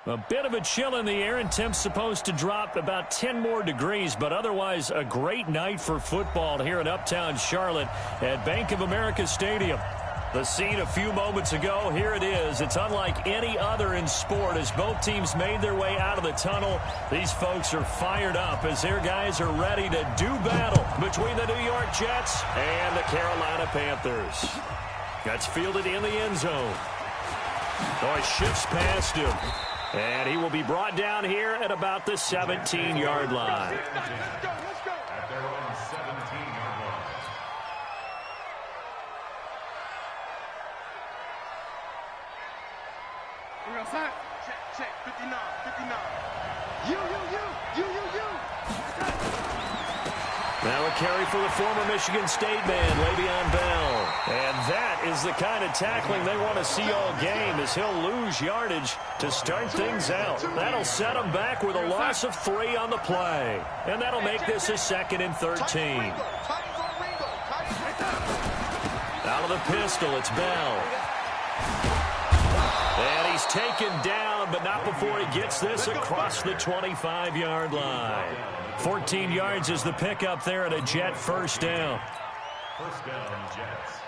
A bit of a chill in the air, and temps supposed to drop about 10 more degrees, but otherwise a great night for football here in Uptown Charlotte at Bank of America Stadium. The scene a few moments ago, here it is. It's unlike any other in sport as both teams made their way out of the tunnel. These folks are fired up as their guys are ready to do battle between the New York Jets and the Carolina Panthers. That's fielded in the end zone. Oh, he shifts past him. And he will be brought down here at about the 17-yard line. Let's go. At their own 17-yard line. We're outside. Check. 59. You. Now a carry for the former Michigan State man, Le'Veon Bell. And that is the kind of tackling they want to see all game as he'll lose yardage to start things out. That'll set him back with a loss of 3 on the play. And that'll make this a 2nd and 13. Out of the pistol, it's Bell. And he's taken down, but not before he gets this across the 25-yard line. 14 yards is the pickup there at a Jet first down. First down, Jets.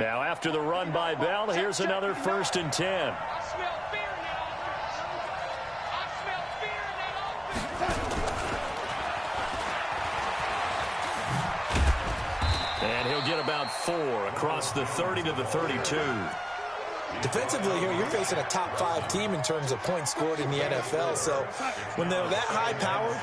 Now after the run by Bell, here's another 1st and 10. I smell fear in that offense. And he'll get about 4 across the 30 to the 32. Defensively here, you're facing a top-5 team in terms of points scored in the NFL. So when they're that high-powered,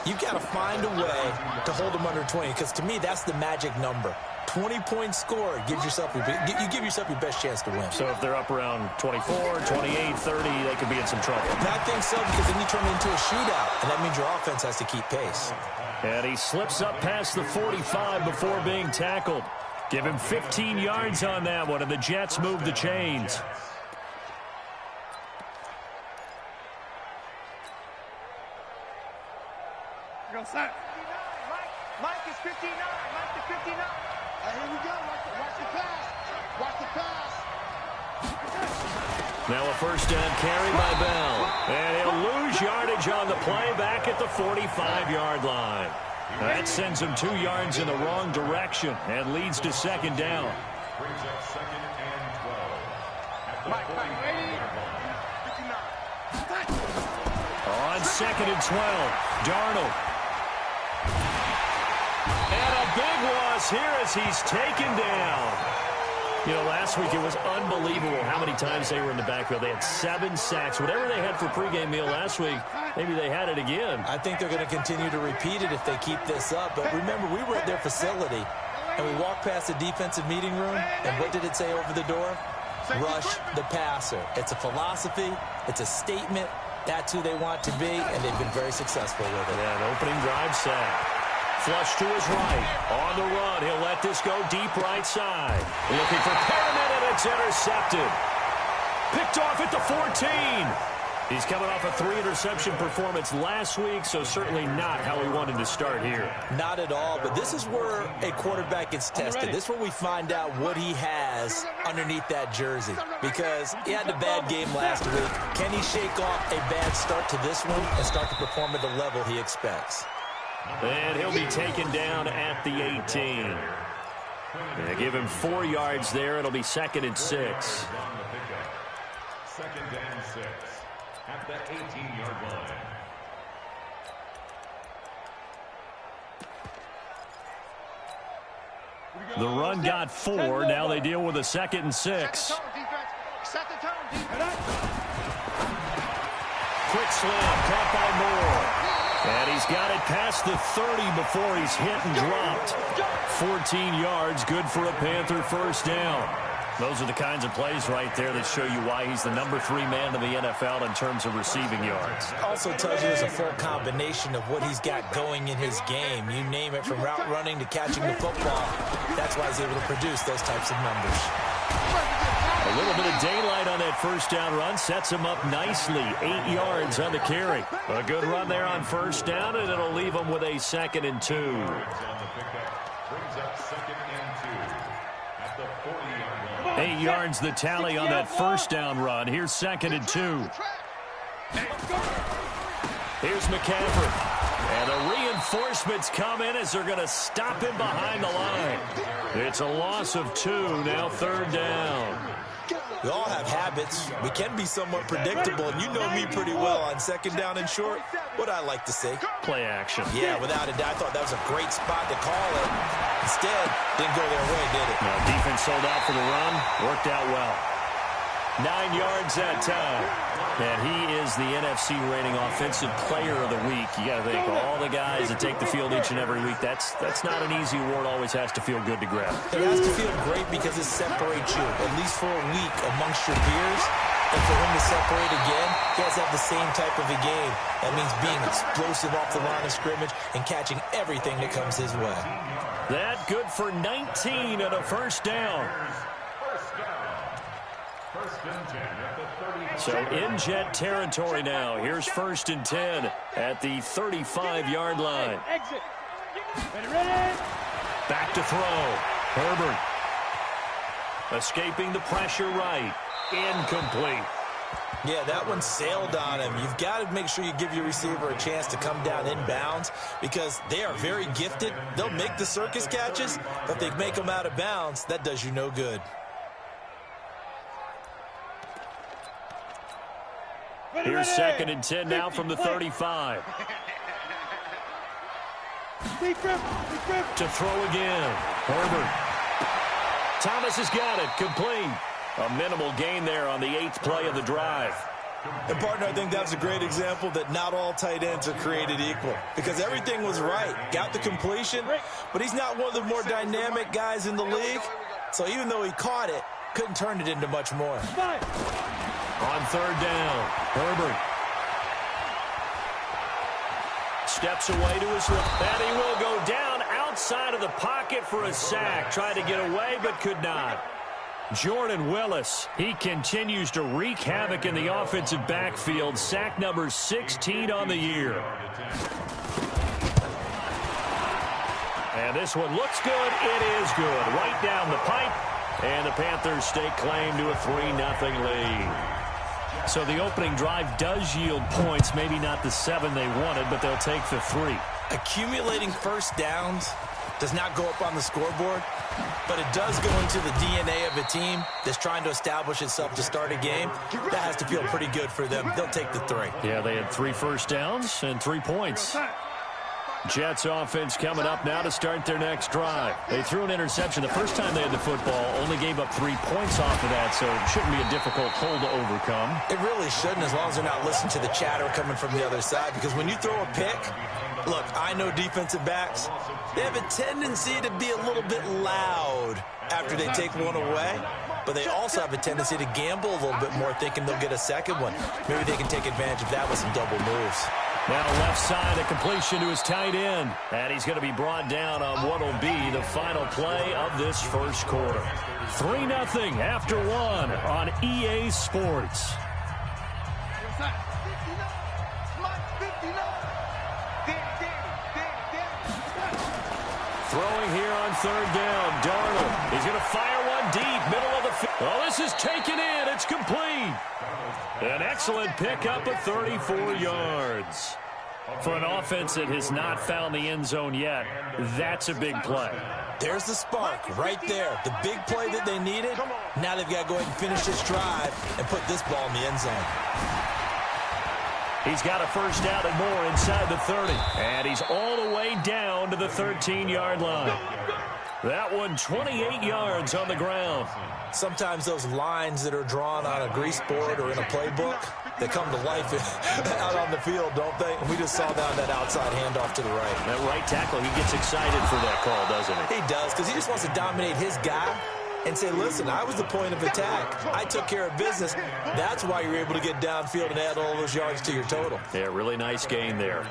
you've got to find a way to hold them under 20. Because to me, that's the magic number. 20 points scored, you give yourself your best chance to win. So if they're up around 24, 28, 30, they could be in some trouble. And I think so, because then you turn it into a shootout, and that means your offense has to keep pace. And he slips up past the 45 before being tackled. Give him 15 yards on that one, and the Jets move the chains. Go set. Mike is 59. Here we go. Watch the pass. Now a first down carry by Bell. And he'll lose yardage on the play back at the 45-yard line. That sends him 2 yards in the wrong direction and leads to 2nd down. Brings up 2nd and 12. Mike, ready? 59. On 2nd and 12, Darnold. And a big loss here as he's taken down. You know, last week it was unbelievable how many times they were in the backfield. They had 7 sacks. Whatever they had for pregame meal last week, maybe they had it again. I think they're going to continue to repeat it if they keep this up. But remember, we were at their facility, and we walked past the defensive meeting room, and what did it say over the door? Rush the passer. It's a philosophy. It's a statement. That's who they want to be, and they've been very successful with it. Yeah, an opening drive sack. Flush to his right. On the run, he'll let this go deep right side. Looking for Perriman, and it's intercepted. Picked off at the 14. He's coming off a 3-interception performance last week, so certainly not how we wanted to start here. Not at all, but this is where a quarterback gets tested. This is where we find out what he has underneath that jersey, because he had a bad game last week. Can he shake off a bad start to this one and start to perform at the level he expects? And he'll be taken down at the 18. They give him 4 yards there. It'll be 2nd and 6. 2nd and 6 at the 18-yard line. The run got 4. Now they deal with a 2nd and 6. Set the tone, defense. Quick slam, caught by Moore. And he's got it past the 30 before he's hit and dropped. 14 yards, good for a Panther first down. Those are the kinds of plays right there that show you why he's the number 3 man in the NFL in terms of receiving yards. Also tells you there's a full combination of what he's got going in his game. You name it, from route running to catching the football. That's why he's able to produce those types of numbers. A little bit of daylight on that first down run sets him up nicely. 8 yards on the carry. A good run there on first down, and it'll leave him with a 2nd and 2. Brings up 2nd and 2 at the 40-yard line. 8 yards the tally on that first down run. Here's 2nd and 2. Here's McCaffrey. And the reinforcements come in as they're going to stop him behind the line. It's a loss of 2, now 3rd down. We all have habits. We can be somewhat predictable, and you know me pretty well on 2nd down and short. What I like to say. Play action. Yeah, without a doubt. I thought that was a great spot to call it. Instead, didn't go their way, did it? Now, defense sold out for the run. Worked out well. 9 yards that time. And he is the NFC reigning offensive player of the week. You got to think, all the guys that take the field each and every week, that's not an easy award. Always has to feel good to grab. It has to feel great because it separates you, at least for a week, amongst your peers. And for him to separate again, he has to have the same type of a game. That means being explosive off the line of scrimmage and catching everything that comes his way. That good for 19 and a first down. So in Jet territory now. Here's 1st and 10 at the 35-yard line. Back to throw. Herbert. Escaping the pressure right. Incomplete. Yeah, that one sailed on him. You've got to make sure you give your receiver a chance to come down inbounds because they are very gifted. They'll make the circus catches, but if they make them out of bounds, that does you no good. Here's 2nd and 10 now from the 35. To throw again. Herbert. Thomas has got it. Complete. A minimal gain there on the 8th play of the drive. And, partner, I think that's a great example that not all tight ends are created equal because everything was right. Got the completion, but he's not one of the more dynamic guys in the league. So even though he caught it, couldn't turn it into much more. On 3rd down, Herbert steps away to his left, and he will go down outside of the pocket for a sack. Tried to get away, but could not. Jordan Willis, he continues to wreak havoc in the offensive backfield. Sack number 16 on the year. And this one looks good. It is good. Right down the pipe, and the Panthers stake claim to a 3-0 lead. So the opening drive does yield points, maybe not the 7 they wanted, but they'll take the 3. Accumulating first downs does not go up on the scoreboard, but it does go into the DNA of a team that's trying to establish itself to start a game. That has to feel pretty good for them. They'll take the 3. Yeah, they had 3 first downs and 3 points. Jets offense coming up now to start their next drive. They threw an interception the first time they had the football, only gave up 3 points off of that, so it shouldn't be a difficult hole to overcome. It really shouldn't, as long as they're not listening to the chatter coming from the other side, because when you throw a pick, look, I know defensive backs, they have a tendency to be a little bit loud after they take one away, but they also have a tendency to gamble a little bit more, thinking they'll get a second one. Maybe they can take advantage of that with some double moves. Now left side, a completion to his tight end. And he's going to be brought down on what will be the final play of this first quarter. 3-0 after 1 on EA Sports. Throwing here on 3rd down. Darnold. He's going to fire one deep, middle of the field. Oh, this is taken in. It's complete. An excellent pickup of 34 yards. For an offense that has not found the end zone yet, that's a big play. There's the spark right there. The big play that they needed. Now they've got to go ahead and finish this drive and put this ball in the end zone. He's got a first down and more inside the 30. And he's all the way down to the 13-yard line. That one 28 yards on the ground. Sometimes those lines that are drawn on a grease board or in a playbook, they come to life out on the field, don't they? And we just saw that outside handoff to the right. That right tackle, he gets excited for that call, doesn't he? He does, because he just wants to dominate his guy and say, listen, I was the point of attack. I took care of business. That's why you're able to get downfield and add all those yards to your total. Yeah, really nice gain there.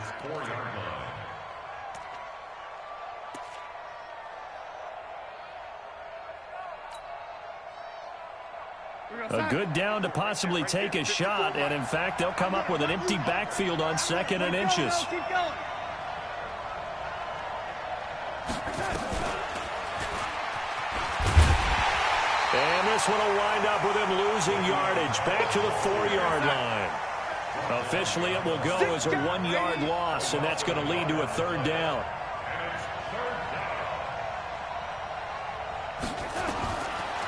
A good down to possibly take a shot, and in fact, they'll come up with an empty backfield on 2nd and inches. this one will wind up with him losing yardage. Back to the 4-yard line. Officially, it will go as a 1-yard loss, and that's going to lead to a third down.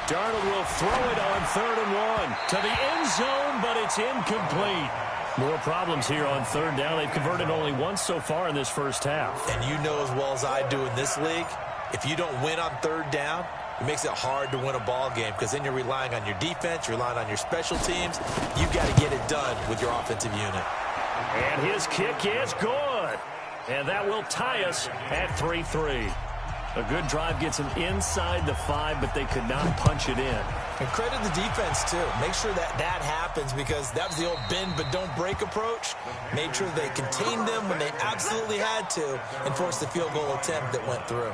Darnold will throw it on 3rd and 1 to the end zone, but it's incomplete. More problems here on 3rd down. They've converted only once so far in this first half. And you know as well as I do in this league, if you don't win on 3rd down, it makes it hard to win a ball game because then you're relying on your defense, you're relying on your special teams. You've got to get it done with your offensive unit. And his kick is good. And that will tie us at 3-3. A good drive gets them inside the 5, but they could not punch it in. And credit the defense, too. Make sure that happens because that was the old bend but don't break approach. Made sure they contained them when they absolutely had to and forced the field goal attempt that went through.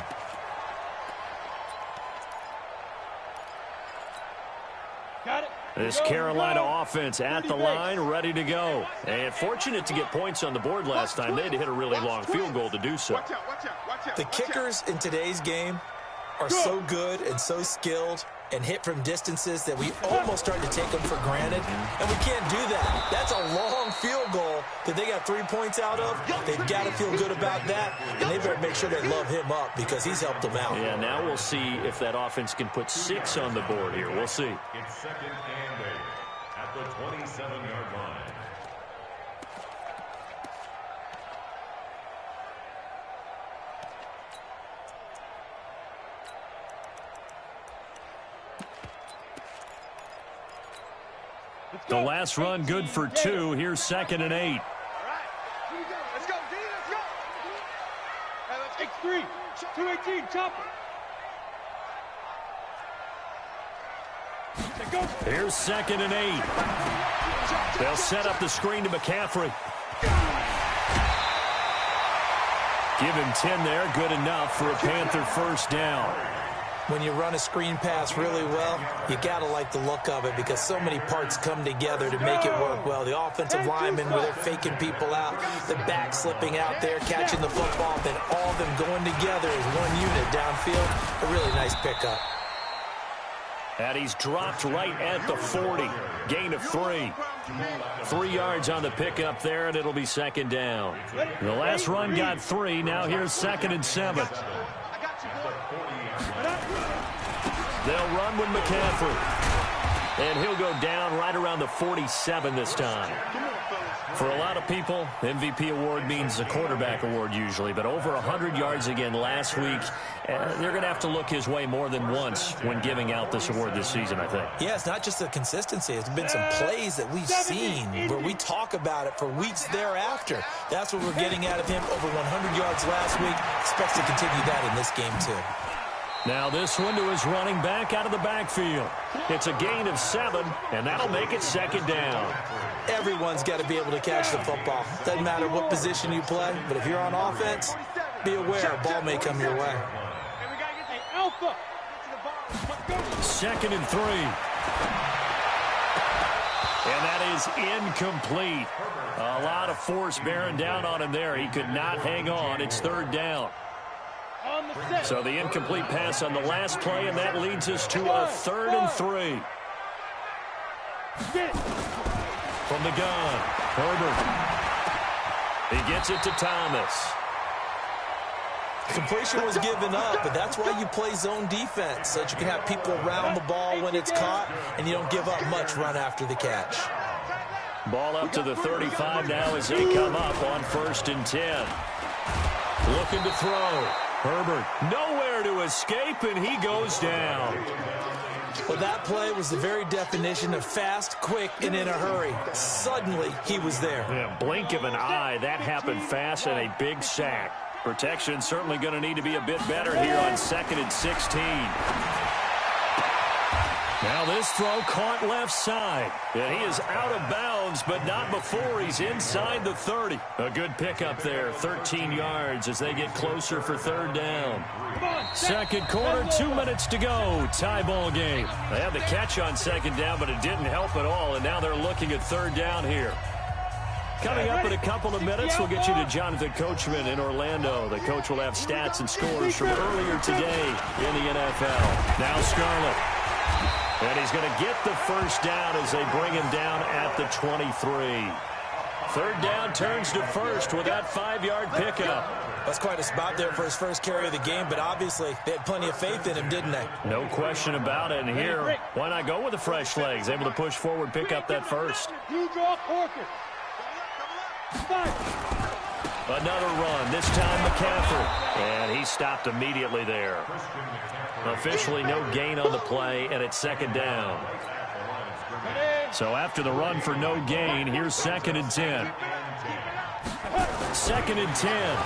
Got it. This Carolina offense at the line, ready to go. And fortunate to get points on the board last time. They had to hit a really long field goal to do so. The kickers in today's game are so good and so skilled and hit from distances that we almost start to take them for granted. And we can't do that. That's a long field goal that they got 3 points out of. They've got to feel good about that. And they better make sure they love him up because he's helped them out. Yeah, now we'll see if that offense can put 6 on the board here. We'll see. It's 2nd and 8 at the 27-yard line. The last run good for 2. Here's 2nd and 8. All right. Let's go, D. Let's go. Hey, let's X3. 218. Chopper. Here's 2nd and 8. They'll set up the screen to McCaffrey. Give him 10 there. Good enough for a Panther first down. When you run a screen pass really well, you got to like the look of it because so many parts come together to make it work well. The offensive linemen, where they're faking people out, the back slipping out there, catching the football, then all of them going together as one unit downfield. A really nice pickup. And he's dropped right at the 40. Gain of 3. 3 yards on the pickup there, and it'll be 2nd down. The last run got 3. Now here's 2nd and 7. They'll run with McCaffrey. And he'll go down right around the 47 this time. For a lot of people, MVP award means a quarterback award usually, but over 100 yards again last week. They're going to have to look his way more than once when giving out this award this season, I think. Yeah, it's not just the consistency. It's been some plays that we've seen where we talk about it for weeks thereafter. That's what we're getting out of him. Over 100 yards last week. Expects to continue that in this game, too. Now this one to his running back out of the backfield. It's a gain of 7, and that'll make it 2nd down. Everyone's got to be able to catch the football. Doesn't matter what position you play, but if you're on offense, be aware a ball may come your way. Alpha. 2nd and 3. And that is incomplete. A lot of force bearing down on him there. He could not hang on. It's 3rd down. So the incomplete pass on the last play, and that leads us to a 3rd and 3. From the gun, Herbert. He gets it to Thomas. Completion was given up, but that's why you play zone defense, so that you can have people around the ball when it's caught, and you don't give up much run after the catch. Ball up to the 35 now as they come up on 1st and 10. Looking to throw. Herbert nowhere to escape, and he goes down. Well, that play was the very definition of fast, quick, and in a hurry. Suddenly, he was there. Yeah, blink of an eye. That happened fast, and a big sack. Protection certainly going to need to be a bit better here on 2nd and 16. Now this throw caught left side. And he is out of bounds, but not before he's inside the 30. A good pickup there, 13 yards as they get closer for 3rd down. 2nd quarter, 2 minutes to go. Tie ball game. They had the catch on 2nd down, but it didn't help at all, and now they're looking at 3rd down here. Coming up in a couple of minutes, we'll get you to Jonathan Coachman in Orlando. The coach will have stats and scores from earlier today in the NFL. Now Scarlett. And he's going to get the first down as they bring him down at the 23. Third down turns to first with that 5-yard pickup. That's quite a spot there for his first carry of the game, but obviously they had plenty of faith in him, didn't they? No question about it. And here, why not go with the fresh legs? Able to push forward, pick up that first. Another run, this time McCaffrey. And he stopped immediately there. Officially no gain on the play, and it's second down. So after the run for no gain, here's 2nd and 10. 2nd and 10.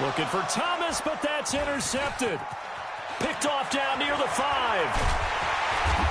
Looking for Thomas, but that's intercepted. Picked off down near the 5.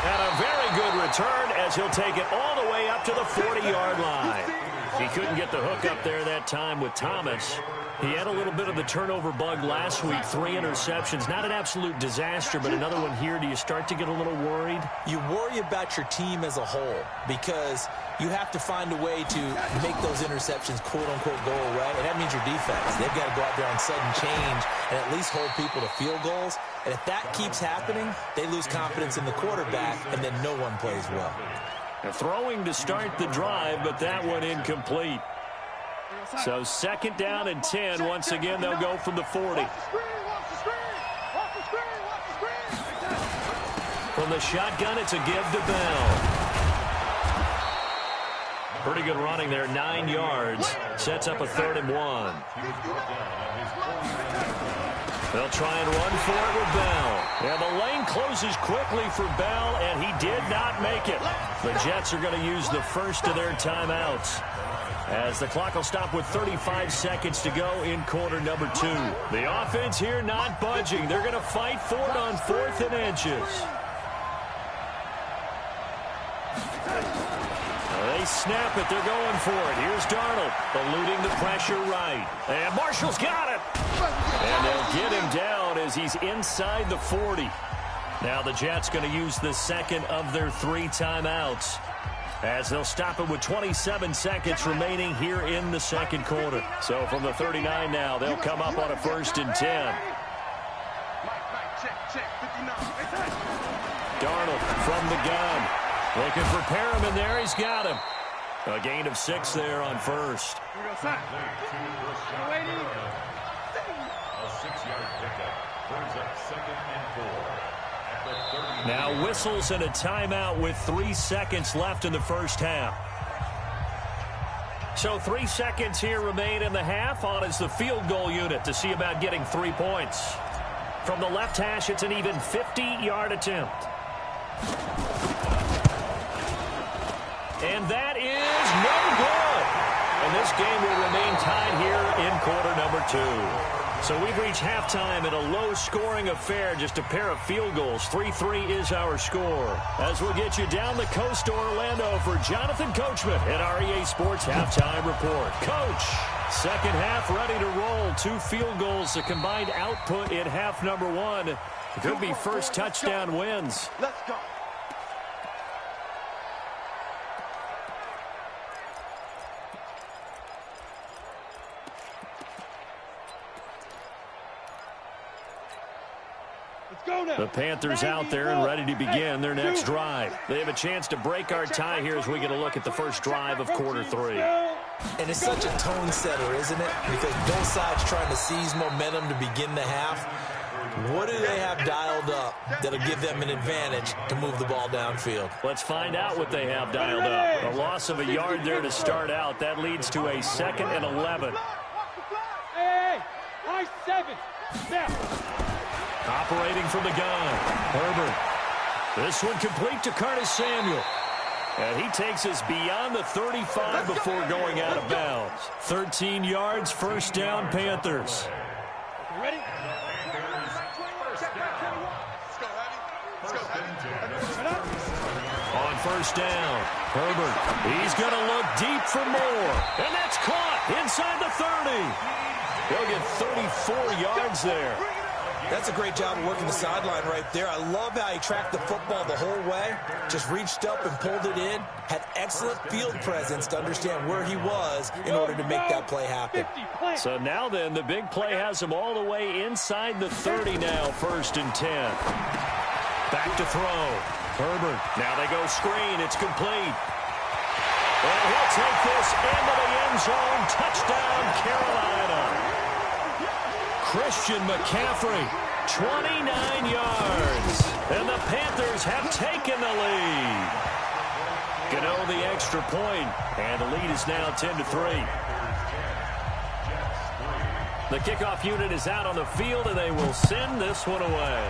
And a very good return as he'll take it all the way up to the 40-yard line. He couldn't get the hook up there that time with Thomas. He had a little bit of the turnover bug last week, 3 interceptions. Not an absolute disaster, but another one here. Do you start to get a little worried? You worry about your team as a whole because you have to find a way to make those interceptions, quote-unquote, go away, and that means your defense. They've got to go out there on sudden change and at least hold people to field goals. And if that keeps happening, they lose confidence in the quarterback, and then no one plays well. They're throwing to start the drive, but that one incomplete. So 2nd down and 10. Once again, they'll go from the 40. From the shotgun, it's a give to Bell. Pretty good running there, 9 yards. Sets up a 3rd and 1. They'll try and run for it with Bell. And the lane closes quickly for Bell, and he did not make it. The Jets are going to use the first of their timeouts, as the clock will stop with 35 seconds to go in quarter number 2. The offense here not budging. They're going to fight for it on 4th and inches. They snap it. They're going for it. Here's Darnold, eluding the pressure right. And Marshall's got it. And they'll get him down as he's inside the 40. Now the Jets going to use the second of their 3 timeouts, as they'll stop it with 27 seconds remaining here in the second quarter. So from the 39 now, they'll come up on a 1st and 10. Darnold from the gun. Looking for Perriman there. He's got him. A gain of 6 there on first. A 6-yard pickup brings up 2nd and 4. Now whistles and a timeout with 3 seconds left in the first half. So 3 seconds here remain in the half. On is the field goal unit to see about getting 3 points. From the left hash, it's an even 50-yard attempt. And that is no good. And this game will remain tied here in quarter number 2. So we've reached halftime in a low-scoring affair, just a pair of field goals. 3-3 is our score. As we'll get you down the coast to Orlando for Jonathan Coachman at our EA Sports Halftime Report. Coach, second half ready to roll. 2 field goals, the combined output in half number 1. Could be first touchdown wins. Let's go. The Panthers out there and ready to begin their next drive. They have a chance to break our tie here as we get a look at the first drive of quarter 3. And it's such a tone setter, isn't it? Because both sides trying to seize momentum to begin the half. What do they have dialed up that'll give them an advantage to move the ball downfield? Let's find out what they have dialed up. A loss of a yard there to start out. That leads to a 2nd and 11. Hey, high 7. Snap. Operating from the gun, Herbert. This one complete to Curtis Samuel. And he takes us beyond the 35 before going out of bounds. 13 yards, first down, Panthers. You ready? On first down, Herbert. He's going to look deep for more. And that's caught inside the 30. He'll get 34 yards there. That's a great job of working the sideline right there. I love how he tracked the football the whole way. Just reached up and pulled it in. Had excellent field presence to understand where he was in order to make that play happen. So now then, the big play has him all the way inside the 30 now, 1st and 10. Back to throw. Herbert. Now they go screen. It's complete. And he'll take this into the end zone. Touchdown, Carolina. Christian McCaffrey, 29 yards. And the Panthers have taken the lead. Gano the extra point, and the lead is now 10-3. The kickoff unit is out on the field, and they will send this one away.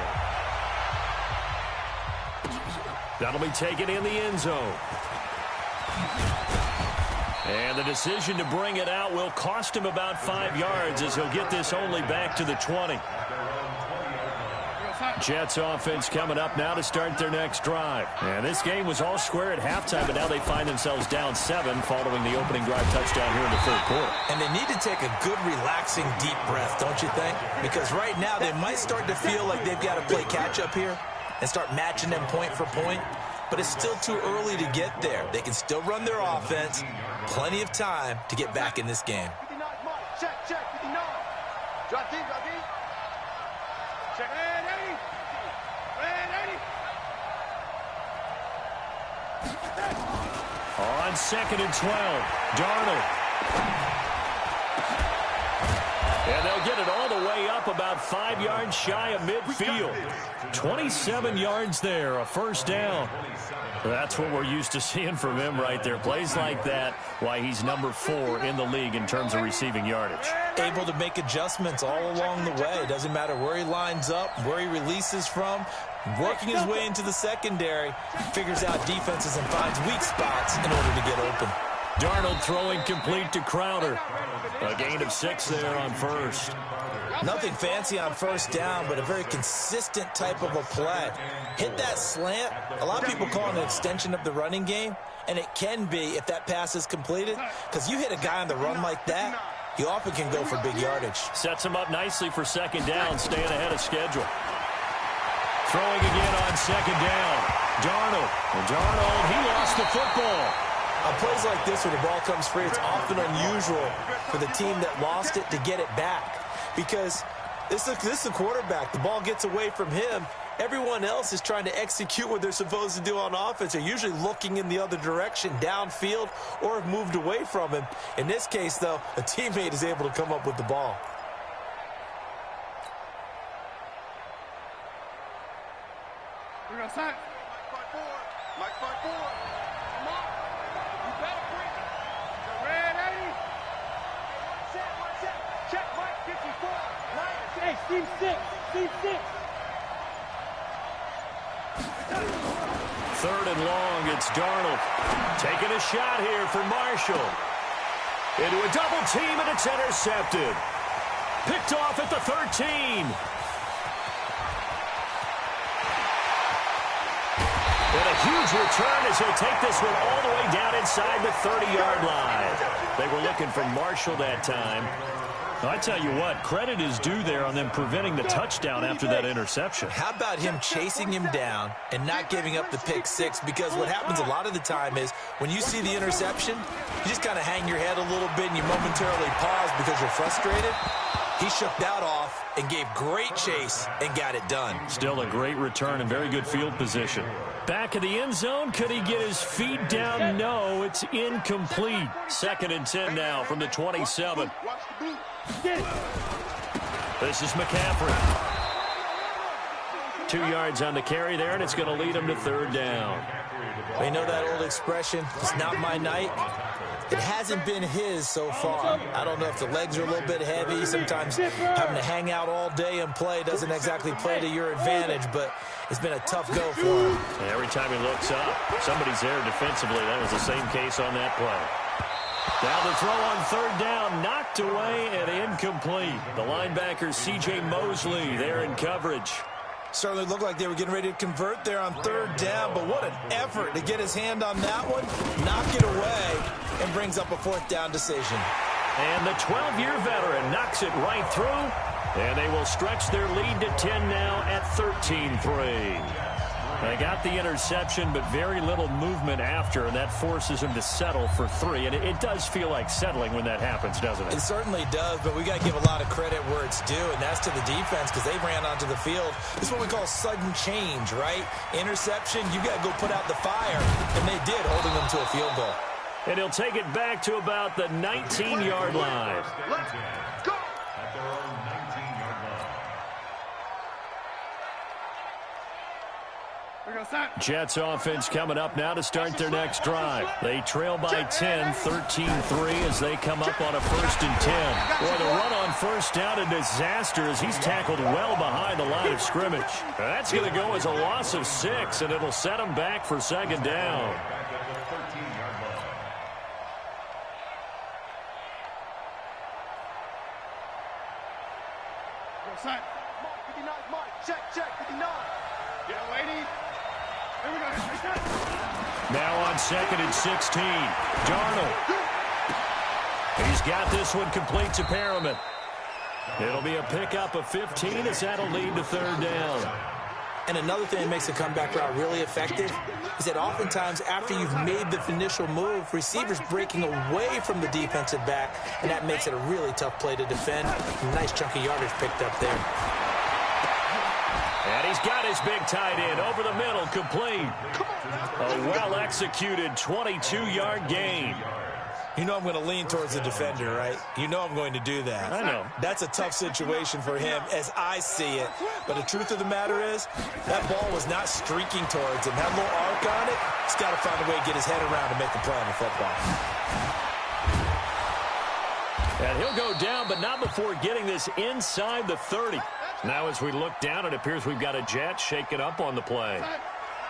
That'll be taken in the end zone. And the decision to bring it out will cost him about 5 yards as he'll get this only back to the 20. Jets offense coming up now to start their next drive. And this game was all square at halftime, but now they find themselves down 7 following the opening drive touchdown here in the 3rd quarter. And they need to take a good, relaxing, deep breath, don't you think? Because right now they might start to feel like they've got to play catch-up here and start matching them point for point. But it's still too early to get there. They can still run their offense. Plenty of time to get back in this game. Check, 59. Drop deep. Check. Red 80. On 2nd and 12, Darnold. And they'll get it all the way up about 5 yards shy of midfield. 27 yards there, a 1st down. That's what we're used to seeing from him right there. Plays like that, why he's number 4 in the league in terms of receiving yardage. Able to make adjustments all along the way. Doesn't matter where he lines up, where he releases from. Working his way into the secondary, figures out defenses and finds weak spots in order to get open. Darnold throwing complete to Crowder. A gain of 6 there on 1st. Nothing fancy on 1st down, but a very consistent type of a play. Hit that slant. A lot of people call it an extension of the running game, and it can be if that pass is completed, because you hit a guy on the run like that, he often can go for big yardage. Sets him up nicely for 2nd down, staying ahead of schedule. Throwing again on 2nd down. Darnold. And Darnold, he lost the football. On plays like this where the ball comes free, it's often unusual for the team that lost it to get it back. Because this is the quarterback. The ball gets away from him. Everyone else is trying to execute what they're supposed to do on offense. They're usually looking in the other direction, downfield, or have moved away from him. In this case, though, a teammate is able to come up with the ball. Mike 4. You better bring it. Red 80. Check Mike 54. Hey, Steve 6. 3rd and long, it's Darnold. Taking a shot here for Marshall. Into a double team, and it's intercepted. Picked off at the 13. And a huge return as he'll take this one all the way down inside the 30-yard line. They were looking for Marshall that time. I tell you what, credit is due there on them preventing the touchdown after that interception. How about him chasing him down and not giving up the pick 6? Because what happens a lot of the time is when you see the interception, you just kind of hang your head a little bit and you momentarily pause because you're frustrated. He shook that off and gave great chase and got it done. Still a great return and very good field position. Back in the end zone, could he get his feet down? No, it's incomplete. 2nd and 10 now from the 27. This is McCaffrey. 2 yards on the carry there, and it's going to lead him to 3rd down. We know that old expression, it's not my night. It hasn't been his so far. I don't know if the legs are a little bit heavy. Sometimes having to hang out all day and play doesn't exactly play to your advantage, but it's been a tough go for him. And every time he looks up, somebody's there defensively. That was the same case on that play. Now the throw on 3rd down, knocked away and incomplete. The linebacker, C.J. Mosley, there in coverage. Certainly looked like they were getting ready to convert there on 3rd down, but what an effort to get his hand on that one, knock it away, and brings up a 4th down decision. And the 12-year veteran knocks it right through, And they will stretch their lead to 10 now at 13-3. They got the interception, but very little movement after, and that forces them to settle for 3. And it does feel like settling when that happens, doesn't it? It certainly does, but we got to give a lot of credit where it's due, and that's to the defense because they ran onto the field. This is what we call sudden change, right? Interception, you got to go put out the fire, and they did, holding them to a field goal. And he'll take it back to about the 19-yard line. Let's go. At their own 19-yard line. Jets offense coming up now to start their next drive. They trail by 10, 13-3 as they come up on a 1st and 10. Boy, the run on first down, a disaster as he's tackled well behind the line of scrimmage. That's going to go as a loss of 6, and it'll set him back for 2nd down. Back at the 13-yard line. Mark, 59, Mark. Check, 59. Yeah, lady. Here we go. Now on 2nd and 16. Darnold. He's got this one complete to Perriman. It'll be a pickup of 15 as that'll lead to 3rd down. And another thing that makes a comeback route really effective is that oftentimes after you've made the initial move, receivers breaking away from the defensive back, and that makes it a really tough play to defend. Nice chunky yardage picked up there. And he's got his big tight end over the middle, complete. A well-executed 22-yard gain. You know I'm going to lean towards the defender, right? You know I'm going to do that. I know. That's a tough situation for him as I see it. But the truth of the matter is, that ball was not streaking towards him. That little arc on it, he's got to find a way to get his head around to make the play on the football. And he'll go down, but not before getting this inside the 30. Now as we look down, it appears we've got a Jet shaken up on the play.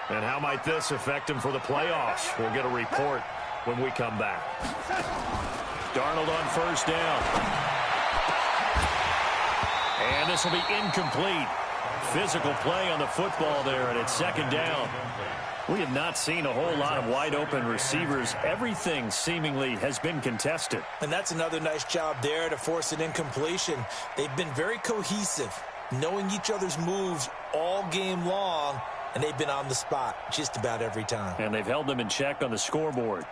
And how might this affect him for the playoffs? We'll get a report when we come back. Darnold on 1st down. And this will be incomplete. Physical play on the football there, and it's 2nd down. We have not seen a whole lot of wide-open receivers. Everything seemingly has been contested. And that's another nice job there to force an incompletion. They've been very cohesive, knowing each other's moves all game long, and they've been on the spot just about every time. And they've held them in check on the scoreboard.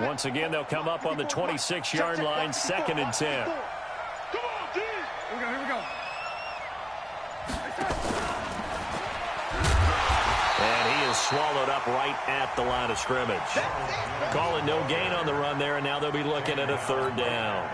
Once again, they'll come up on the 26-yard line, 2nd and 10. Come on, D. Here we go. And he is swallowed up right at the line of scrimmage. Calling no gain on the run there, and now they'll be looking at a 3rd down.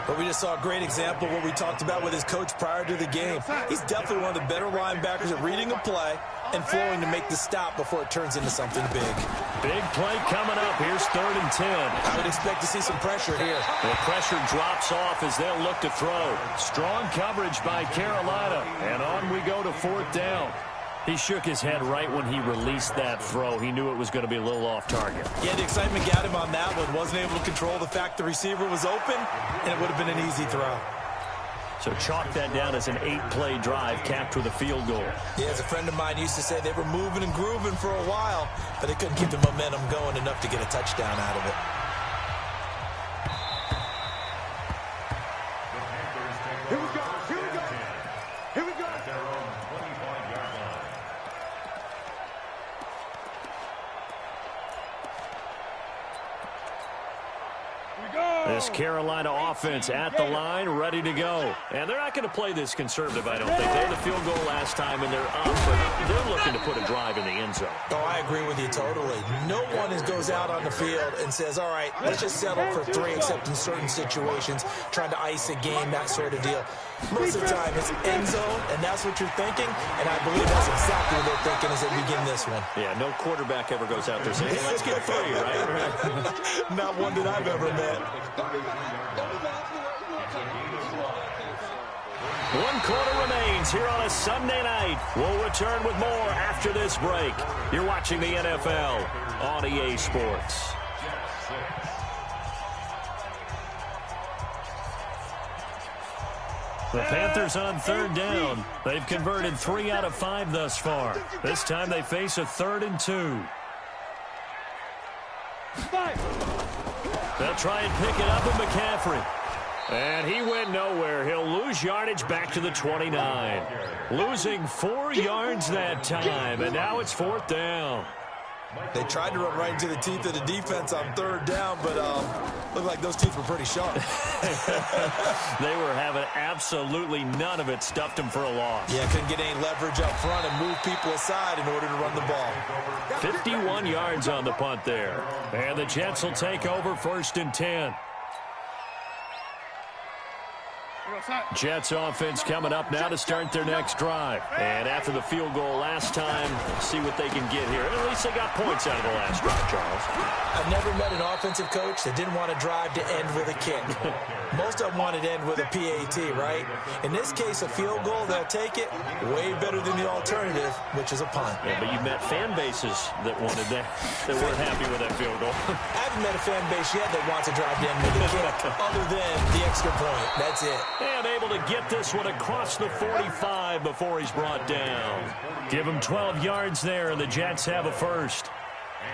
But we just saw a great example of what we talked about with his coach prior to the game. He's definitely one of the better linebackers at reading a play and flowing to make the stop before it turns into something big. Big play coming up. Here's 3rd and 10. I would expect to see some pressure here. The pressure drops off as they'll look to throw. Strong coverage by Carolina. And on we go to 4th down. He shook his head right when he released that throw. He knew it was going to be a little off target. Yeah, the excitement got him on that one. Wasn't able to control the fact the receiver was open, and it would have been an easy throw. So chalk that down as an 8-play drive capped with a field goal. Yeah, as a friend of mine used to say, they were moving and grooving for a while, but they couldn't keep the momentum going enough to get a touchdown out of it. Here we go. At their own 25-yard line. This Carolina offense at the line, ready to go. And they're not going to play this conservative, I don't think. They had the field goal last time, and they're up, but they're looking to put a drive in the end zone. Oh, I agree with you totally. No one goes out on the field and says, all right, let's just settle for 3, except in certain situations, trying to ice a game, that sort of deal. Most of the time, it's end zone, and that's what you're thinking, and I believe that's exactly what they're thinking as they begin this one. Yeah, no quarterback ever goes out there saying, hey, let's get 3, right? Not one that I've ever met. 1 quarter remains here on a Sunday night. We'll return with more after this break. You're watching the NFL on EA Sports. The Panthers on third down. They've converted 3 out of 5 thus far. This time they face a 3rd and 2. They'll try and pick it up with McCaffrey. And he went nowhere. He'll lose yardage back to the 29. Losing 4 yards that time, and now it's 4th down. They tried to run right into the teeth of the defense on 3rd down, but looked like those teeth were pretty sharp. They were having absolutely none of it. Stuffed them for a loss. Yeah, couldn't get any leverage up front and move people aside in order to run the ball. 51 yards on the punt there. And the Jets will take over 1st and 10. Jets offense coming up now to start their next drive. And after the field goal last time, see what they can get here. At least they got points out of the last drive, Charles. I've never met an offensive coach that didn't want to drive to end with a kick. Most of them wanted to end with a PAT, right? In this case, a field goal, they'll take it. Way better than the alternative, which is a punt. Yeah, but you met fan bases that wanted that, that weren't happy with that field goal. I haven't met a fan base yet that wants to drive to end with a kick, other than the extra point. That's it. And able to get this one across the 45 before he's brought down. Give him 12 yards there, and the Jets have a 1st.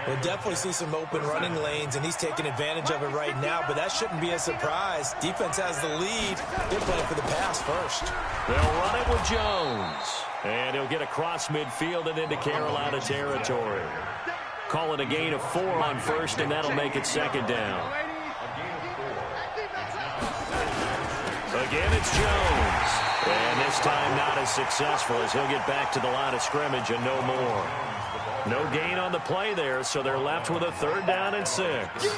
We'll definitely see some open running lanes, and he's taking advantage of it right now, but that shouldn't be a surprise. Defense has the lead. They're playing for the pass first. They'll run it with Jones. And he'll get across midfield and into Carolina territory. Call it a gain of 4 on 1st, and that'll make it 2nd down. Again, it's Jones. And this time not as successful as he'll get back to the line of scrimmage and no more. No gain on the play there, so they're left with a 3rd down and 6.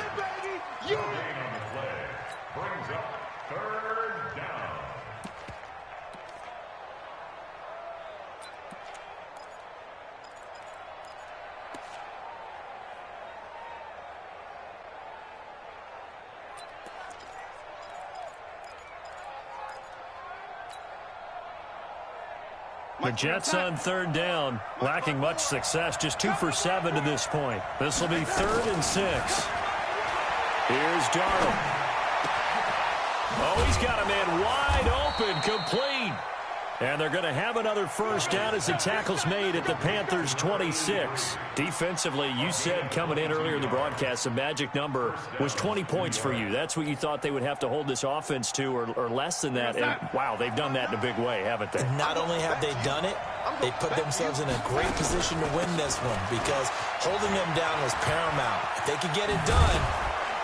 The Jets on 3rd down, lacking much success, just 2 for 7 to this point. This will be 3rd and 6. Here's Darnold. Oh, he's got a man wide open, complete. And they're going to have another 1st down as the tackle's made at the Panthers' 26. Defensively, you said coming in earlier in the broadcast, the magic number was 20 points for you. That's what you thought they would have to hold this offense to, or less than that. And, wow, they've done that in a big way, haven't they? Not only have they done it, they put themselves in a great position to win this one because holding them down was paramount. If they could get it done,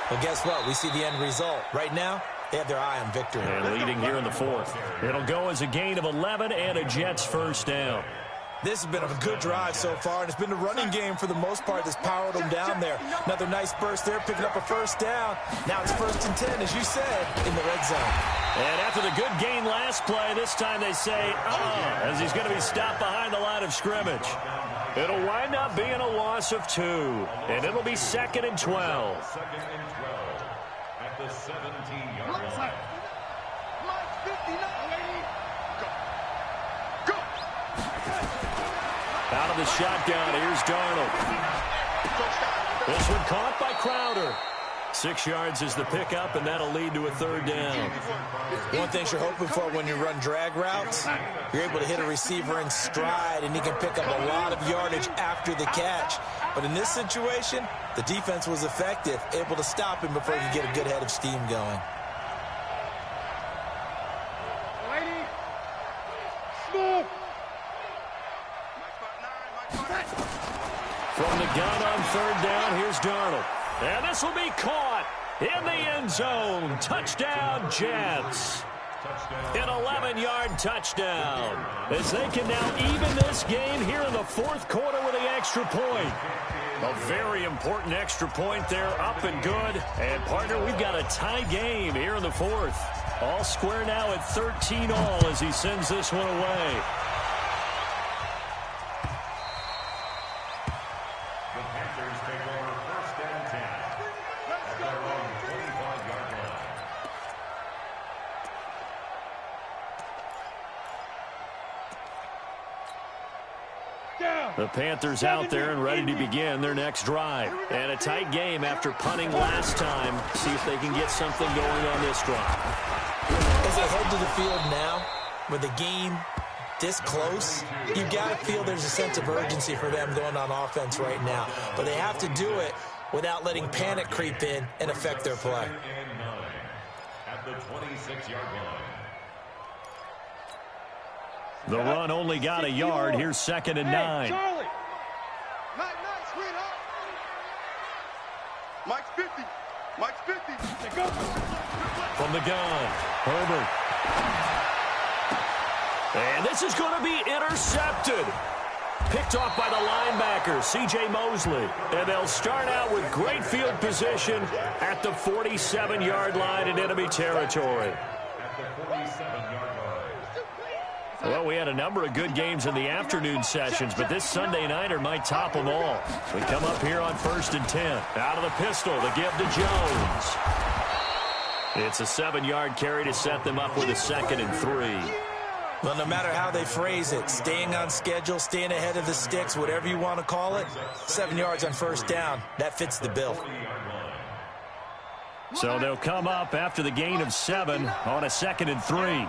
well, guess what? We see the end result. Right now, they have their eye on victory. And leading here in the 4th. It'll go as a gain of 11 and a Jets 1st down. This has been a good drive so far, and it's been the running game for the most part that's powered them down there. Another nice burst there, picking up a 1st down. Now it's 1st and 10, as you said, in the red zone. And after the good gain last play, this time they say, as he's going to be stopped behind the line of scrimmage. It'll wind up being a loss of 2, and it'll be 2nd and 12. 2nd and 12 at the 17-yard line. Out of the shotgun, here's Darnold. This one caught by Crowder. 6 yards is the pickup, and that'll lead to a 3rd down. One thing you're hoping for when you run drag routes, you're able to hit a receiver in stride, and he can pick up a lot of yardage after the catch. But in this situation, the defense was effective, able to stop him before he could get a good head of steam going. From the gun on 3rd down, here's Darnold. And this will be caught in the end zone. Touchdown, Jets. An 11-yard touchdown. As they can now even this game here in the 4th quarter with the extra point. A very important extra point there, up and good. And, partner, we've got a tie game here in the 4th. All square now at 13 all as he sends this one away. The Panthers out there and ready to begin their next drive. And a tight game after punting last time. See if they can get something going on this drive. As they head to the field now, with the game this close, you got to feel there's a sense of urgency for them going on offense right now. But they have to do it without letting panic creep in and affect their play. At the 26-yard line. The run only got a yard. Here's 2nd and 9. Charlie. Nice, sweetheart. Mike's 50. Mike's 50. From the gun, Herbert. And this is going to be intercepted. Picked off by the linebacker, C.J. Mosley. And they'll start out with great field position at the 47-yard line in enemy territory. At the 47-yard line. Well, we had a number of good games in the afternoon sessions, but this Sunday nighter might top them all. We come up here on 1st and 10. Out of the pistol, the give to Jones. It's a 7-yard carry to set them up with a 2nd and 3. Well, no matter how they phrase it, staying on schedule, staying ahead of the sticks, whatever you want to call it, 7 yards on 1st down, that fits the bill. So they'll come up after the gain of 7 on a 2nd and 3.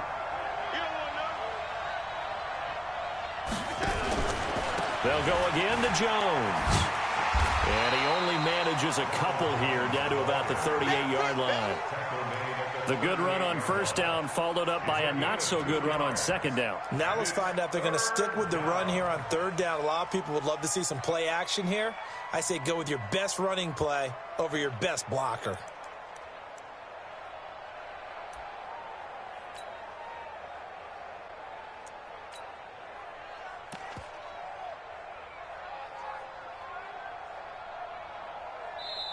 They'll go again to Jones. And he only manages a couple here down to about the 38-yard line. The good run on 1st down followed up by a not-so-good run on 2nd down. Now let's find out if they're going to stick with the run here on 3rd down. A lot of people would love to see some play action here. I say go with your best running play over your best blocker.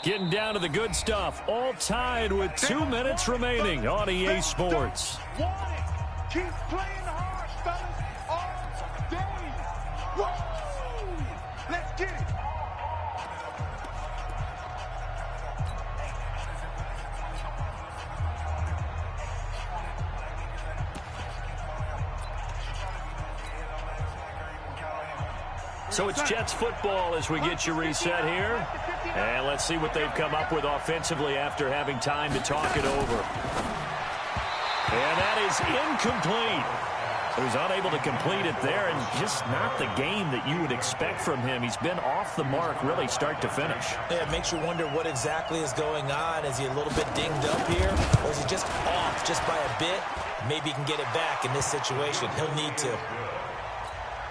Getting down to the good stuff, all tied with 2 minutes remaining on EA Sports. Keep playing hard, fellas, all day. Woo! Let's get it. So it's Jets football as we get you reset here. And let's see what they've come up with offensively after having time to talk it over. And that is incomplete. He was unable to complete it there, and just not the game that you would expect from him. He's been off the mark really start to finish. Yeah, it makes you wonder what exactly is going on. Is he a little bit dinged up here, or is he just off just by a bit? Maybe he can get it back in this situation. He'll need to.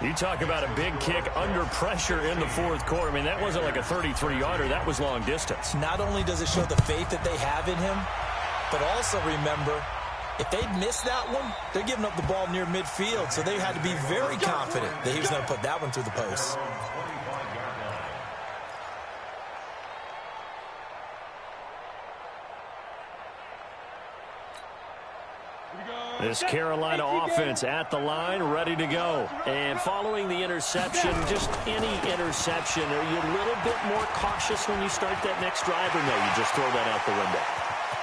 You talk about a big kick under pressure in the 4th quarter. I mean, that wasn't like a 33-yarder. That was long distance. Not only does it show the faith that they have in him, but also remember, if they'd missed that one, they're giving up the ball near midfield, so they had to be very confident that he was going to put that one through the post. This Carolina offense at the line, ready to go. And following the interception, just any interception, are you a little bit more cautious when you start that next drive, or no, you just throw that out the window?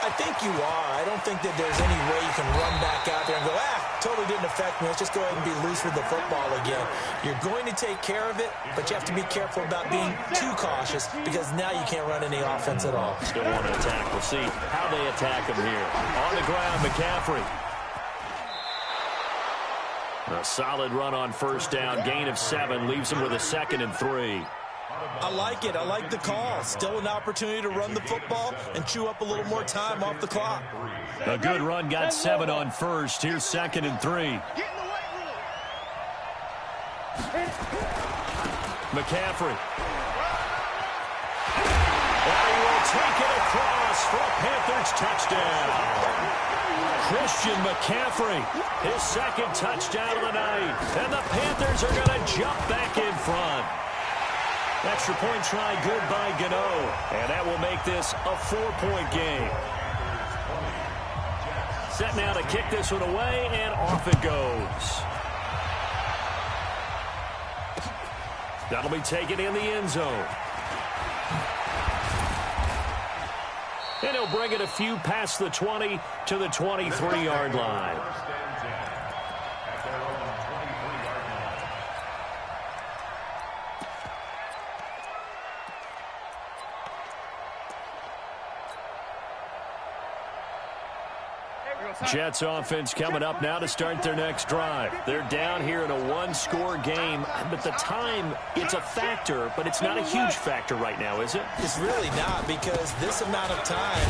I think you are. I don't think that there's any way you can run back out there and go, totally didn't affect me. Let's just go ahead and be loose with the football again. You're going to take care of it, but you have to be careful about being too cautious because now you can't run any offense at all. Still want to attack. We'll see how they attack him here. On the ground, McCaffrey. A solid run on 1st down. Gain of 7 leaves him with a 2nd and 3. I like it. I like the call. Still an opportunity to run the football and chew up a little more time off the clock. A good run got 7 on 1st. Here's 2nd and 3. McCaffrey. And he will take it across for a Panthers touchdown. Christian McCaffrey, his 2nd touchdown of the night. And the Panthers are going to jump back in front. Extra point try good by Gano. And that will make this a 4-point game. Set now to kick this one away, and off it goes. That'll be taken in the end zone. And he'll bring it a few past the 20 to the 23-yard line. Hey, Jets offense coming up now to start their next drive. They're down here in a one-score game, but the time, it's a factor, but it's not a huge factor right now, is it? It's really not, because this amount of time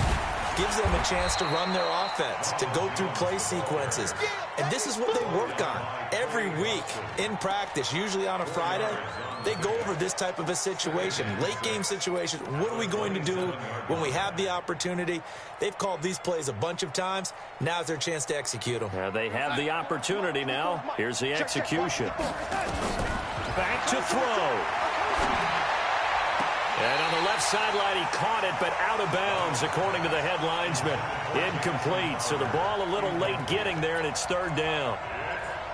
gives them a chance to run their offense, to go through play sequences. And this is what they work on every week in practice, usually on a Friday. They go over this type of a situation, late game situation. What are we going to do when we have the opportunity? They've called these plays a bunch of times. Now's their chance to execute them. Yeah, they have the opportunity now. Here's the execution. Back to throw. And on the left sideline, he caught it, but out of bounds, according to the head linesman. Incomplete, so the ball a little late getting there, and it's third down.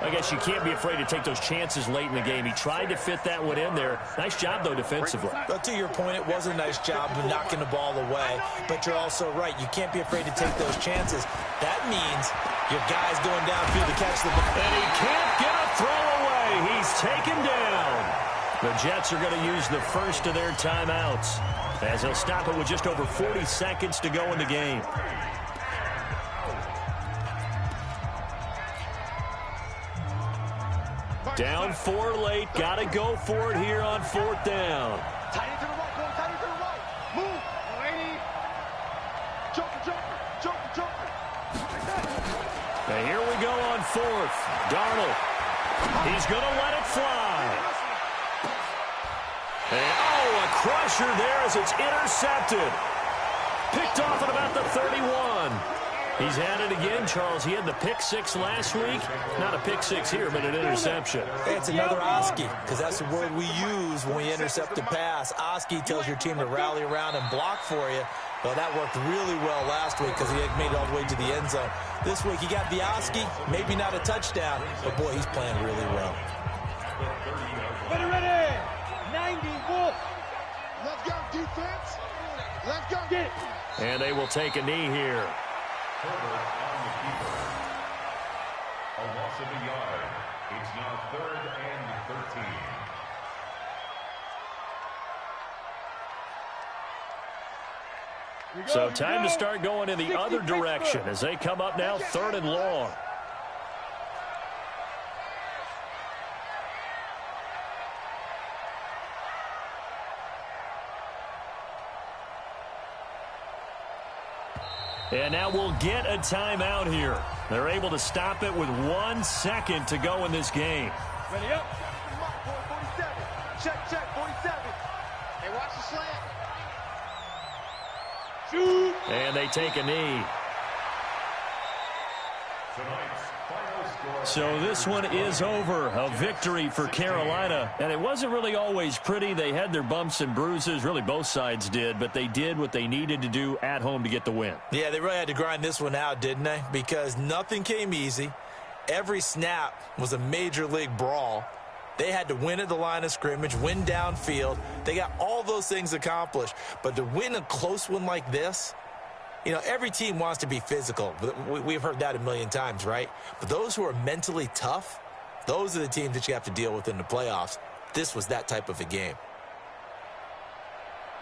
I guess you can't be afraid to take those chances late in the game. He tried to fit that one in there. Nice job, though, defensively. But to your point, it was a nice job of knocking the ball away. But you're also right. You can't be afraid to take those chances. That means your guy's going downfield to catch the ball. And he can't get a throw away. He's taken down. The Jets are going to use the first of their timeouts, as they'll stop it with just over 40 seconds to go in the game. Down 4 late. Got to go for it here on fourth down. Tight end to the right, going tight end to the right. Move. Lady. Joker. And here we go on fourth. Darnold. He's going to let it fly. And, a crusher there as it's intercepted. Picked off at about the 31. He's had it again, Charles. He had the pick six last week. Not a pick six here, but an interception. It's another Oski, because that's the word we use when we intercept a pass. Oski tells your team to rally around and block for you. Well, that worked really well last week because he had made it all the way to the end zone. This week, he got the Oski, maybe not a touchdown, but, boy, he's playing really well. Ready. 90, Wolf. Let's go, defense. Let's go. Get it. And they will take a knee here. A loss of a yard. It's now 3rd and 13. So time to start going in the other direction as they come up now 3rd and long. And now we'll get a timeout here. They're able to stop it with 1 second to go in this game. Ready up. 47. Check, 47. Hey, watch the slant. Shoot. And they take a knee. Tonight's final score. So this one is over. A victory for Carolina. And it wasn't really always pretty. They had their bumps and bruises. Really, both sides did. But they did what they needed to do at home to get the win. Yeah, they really had to grind this one out, didn't they? Because nothing came easy. Every snap was a major league brawl. They had to win at the line of scrimmage, win downfield. They got all those things accomplished. But to win a close one like this, you know, every team wants to be physical. We've heard that a million times, right? But those who are mentally tough, those are the teams that you have to deal with in the playoffs. This was that type of a game.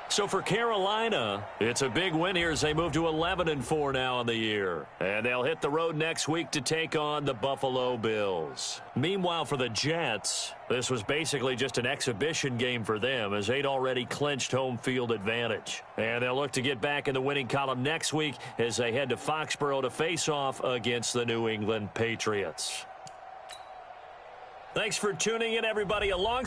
So for Carolina, it's a big win here as they move to 11-4 now on the year. And they'll hit the road next week to take on the Buffalo Bills. Meanwhile, for the Jets, this was basically just an exhibition game for them as they'd already clinched home field advantage. And they'll look to get back in the winning column next week as they head to Foxborough to face off against the New England Patriots. Thanks for tuning in, everybody. Along